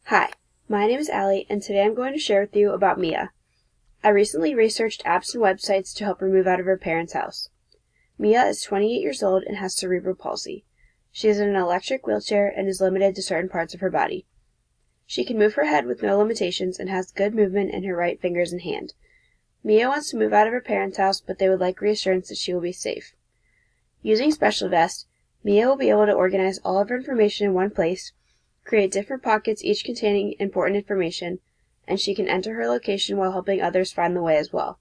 Hi, my name is Allie, and today I'm going to share with you about Mia. I recently researched apps and websites to help her move out of her parents' house. Mia is 28 years old and has cerebral palsy. She is in an electric wheelchair and is limited to certain parts of her body. She can move her head with no limitations and has good movement in her right fingers and hand. Mia wants to move out of her parents' house, but they would like reassurance that she will be safe. Using SpecialVest, Mia will be able to organize all of her information in one place, create different pockets each containing important information, and she can enter her location while helping others find the way as well.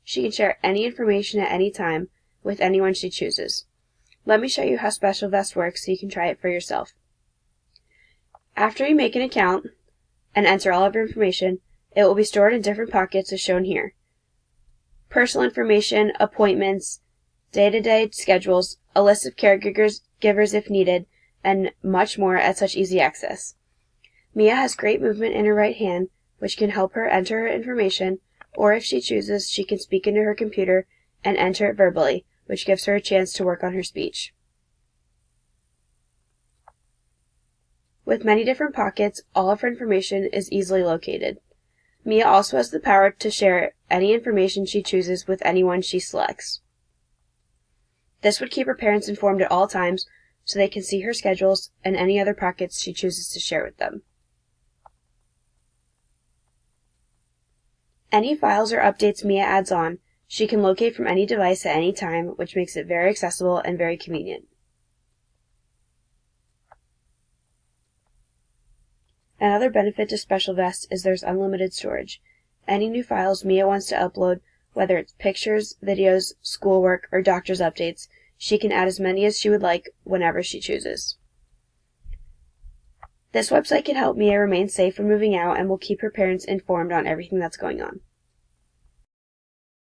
She can share any information at any time with anyone she chooses. Let me show you how SpecialVest works so you can try it for yourself. After you make an account and enter all of your information, it will be stored in different pockets as shown here. Personal information, appointments, day-to-day schedules, a list of caregivers if needed, and much more at such easy access. Mia has great movement in her right hand, which can help her enter her information, or if she chooses, she can speak into her computer and enter it verbally, which gives her a chance to work on her speech. With many different pockets, all of her information is easily located. Mia also has the power to share any information she chooses with anyone she selects. This would keep her parents informed at all times, so they can see her schedules and any other pockets she chooses to share with them. Any files or updates Mia adds on, she can locate from any device at any time, which makes it very accessible and very convenient. Another benefit to SpecialVest is there's unlimited storage. Any new files Mia wants to upload, whether it's pictures, videos, schoolwork, or doctor's updates, she can add as many as she would like whenever she chooses. This website can help Mia remain safe when moving out and will keep her parents informed on everything that's going on.